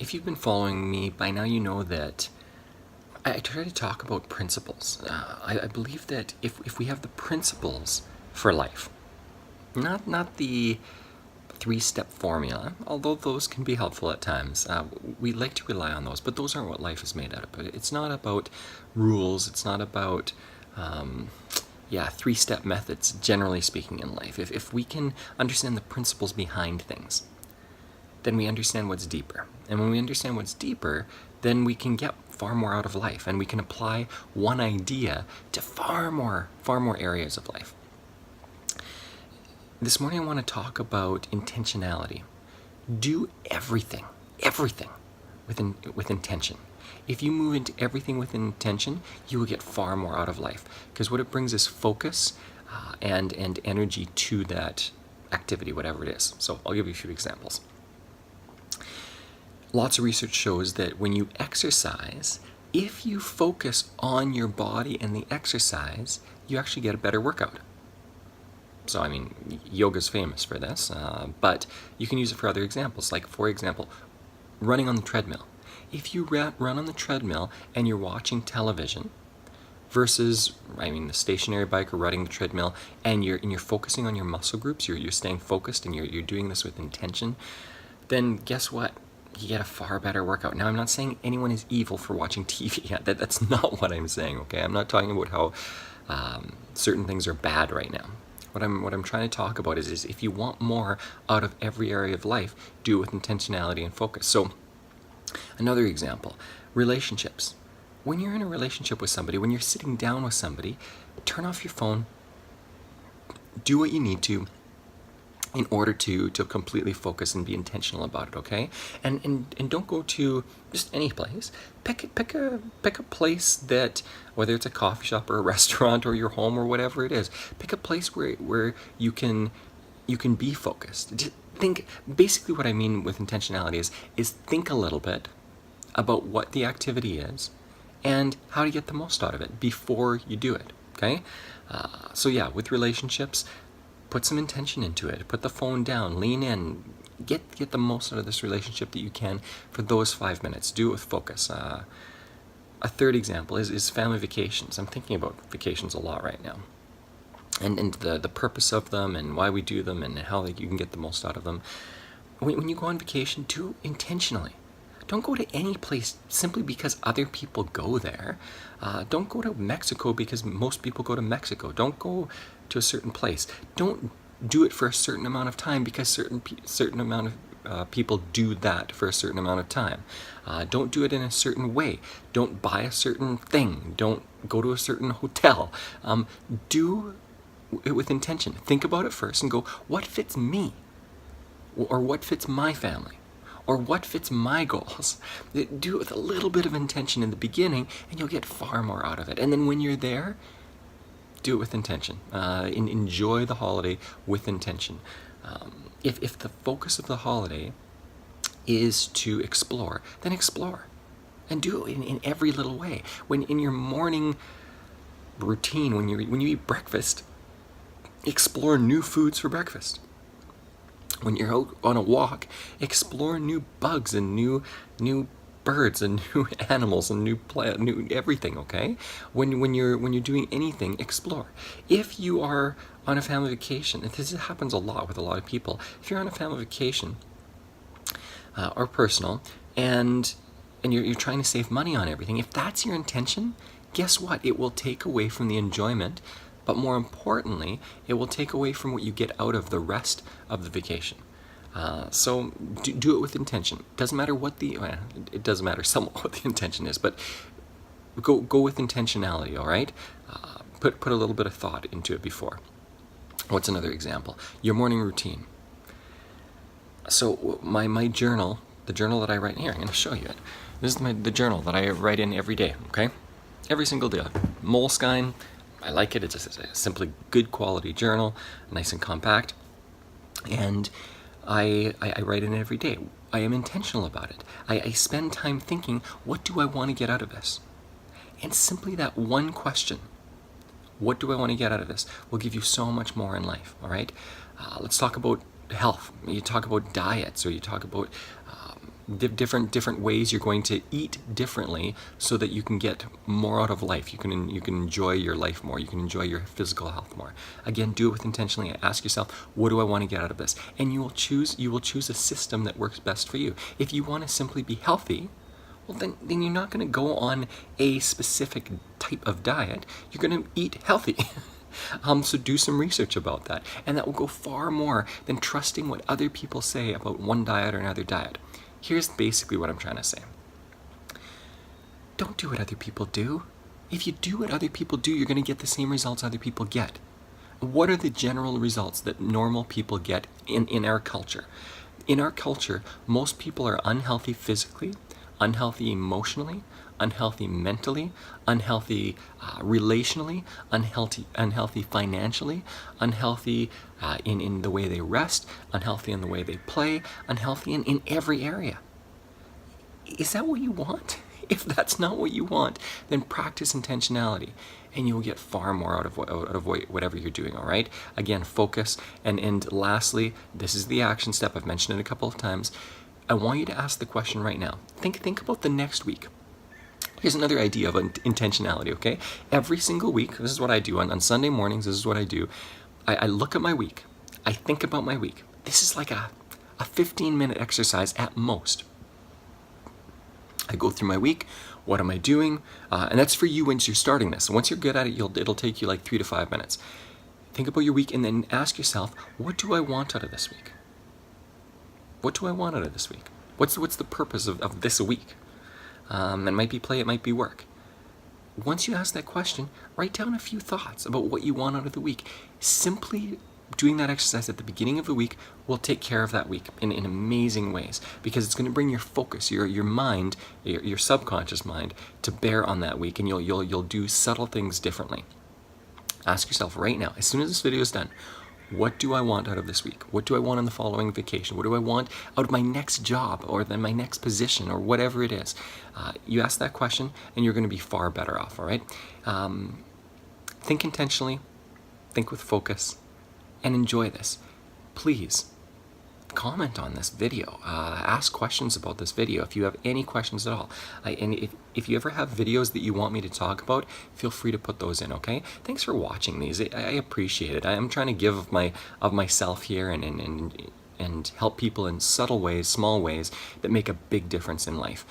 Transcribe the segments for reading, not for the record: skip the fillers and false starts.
If you've been following me by now, you know that I try to talk about principles. I believe that if we have the principles for life, not the three-step formula, although those can be helpful at times, we like to rely on those, but those aren't what life is made out of. It's not about rules. It's not about three-step methods, generally speaking, in life. If we can understand the principles behind things, then we understand what's deeper. And when we understand what's deeper, then we can get far more out of life, and we can apply one idea to far more areas of life. This morning I want to talk about intentionality. Do everything with intention. If you move into everything with intention, you will get far more out of life, because what it brings is focus and energy to that activity, whatever it is. So I'll give you a few examples. Lots of research shows that when you exercise, if you focus on your body and the exercise, you actually get a better workout. So, I mean, yoga's famous for this, but you can use it for other examples. Like, for example, running on the treadmill. If you run on the treadmill and you're watching television versus, the stationary bike or running the treadmill, and you're focusing on your muscle groups, you're staying focused and you're doing this with intention, then guess what? You get a far better workout. Now, I'm not saying anyone is evil for watching TV. That's not what I'm saying, okay? I'm not talking about how certain things are bad right now. What I'm trying to talk about is if you want more out of every area of life, do it with intentionality and focus. So, another example, relationships. When you're in a relationship with somebody, when you're sitting down with somebody, turn off your phone, do what you need to in order to completely focus and be intentional about it, okay? And don't go to just any place. Pick a place that, whether it's a coffee shop or a restaurant or your home or whatever it is, pick a place where you can be focused. Just think, basically what I mean with intentionality is think a little bit about what the activity is and how to get the most out of it before you do it, okay? With relationships, put some intention into it. Put the phone down, lean in, get the most out of this relationship that you can for those 5 minutes. Do it with focus. A third example is family vacations. I'm thinking about vacations a lot right now, and the purpose of them and why we do them and how you can get the most out of them. When you go on vacation, do intentionally. Don't go to any place simply because other people go there. Don't go to Mexico because most people go to Mexico. Don't go to a certain place. Don't do it for a certain amount of time because certain amount of people do that for a certain amount of time. Don't do it in a certain way. Don't buy a certain thing. Don't go to a certain hotel. Do it with intention. Think about it first and go, what fits me? Or what fits my family? Or what fits my goals? Do it with a little bit of intention in the beginning, and you'll get far more out of it. And then when you're there, do it with intention. Enjoy the holiday with intention. If the focus of the holiday is to explore, then explore. And do it in every little way. When in your morning routine, when you eat breakfast, explore new foods for breakfast. When you're out on a walk, explore new bugs and new birds and new animals and new everything, okay? When you're doing anything, explore. If you are on a family vacation, and this happens a lot with a lot of people, if you're on a family vacation or personal, and you're trying to save money on everything, if that's your intention, guess what? It will take away from the enjoyment. But more importantly, it will take away from what you get out of the rest of the vacation. So do it with intention. Doesn't matter it doesn't matter somewhat what the intention is, but go with intentionality. All right. Put a little bit of thought into it before. What's another example? Your morning routine. So my journal, the journal that I write in here, I'm going to show you it. This is the journal that I write in every day. Okay, every single day. Moleskine. I like it. It's just a simply good quality journal, nice and compact. And I write in it every day. I am intentional about it. I spend time thinking, what do I want to get out of this? And simply that one question, what do I want to get out of this, will give you so much more in life, all right? Let's talk about health. You talk about diets, or you talk about different ways you're going to eat differently so that you can get more out of life. You can enjoy your life more. You can enjoy your physical health more. Again, do it with intentionally. Ask yourself, what do I want to get out of this? And you will choose a system that works best for you. If you want to simply be healthy, well, then you're not going to go on a specific type of diet. You're going to eat healthy. So do some research about that. And that will go far more than trusting what other people say about one diet or another diet. Here's basically what I'm trying to say. Don't do what other people do. If you do what other people do, you're going to get the same results other people get. What are the general results that normal people get in our culture? In our culture, most people are unhealthy physically, unhealthy emotionally, unhealthy mentally, unhealthy relationally, unhealthy financially, unhealthy in the way they rest, unhealthy in the way they play, unhealthy in every area. Is that what you want? If that's not what you want, then practice intentionality, and you will get far more out of whatever you're doing, all right? Again, focus. And lastly, this is the action step. I've mentioned it a couple of times. I want you to ask the question right now. Think about the next week. Here's another idea of intentionality, okay? Every single week, this is what I do. On Sunday mornings, this is what I do. I look at my week. I think about my week. This is like a 15-minute exercise at most. I go through my week. What am I doing? And that's for you once you're starting this. And once you're good at it, it'll take you like 3 to 5 minutes. Think about your week and then ask yourself, what do I want out of this week? What do I want out of this week? What's the purpose of this week? It might be play, it might be work. Once you ask that question, write down a few thoughts about what you want out of the week. Simply doing that exercise at the beginning of the week will take care of that week in amazing ways, because it's going to bring your focus, your mind, your subconscious mind, to bear on that week, and you'll do subtle things differently. Ask yourself right now, as soon as this video is done, what do I want out of this week? What do I want on the following vacation? What do I want out of my next job, or then my next position, or whatever it is? You ask that question and you're going to be far better off, all right? Think intentionally, think with focus, and enjoy this. Please comment on this video. Ask questions about this video if you have any questions at all. And if you ever have videos that you want me to talk about, feel free to put those in, okay? Thanks for watching these. I appreciate it. I'm trying to give of myself here and help people in subtle ways, small ways that make a big difference in life.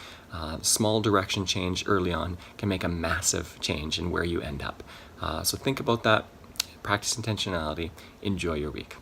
Small direction change early on can make a massive change in where you end up. So think about that. Practice intentionality. Enjoy your week.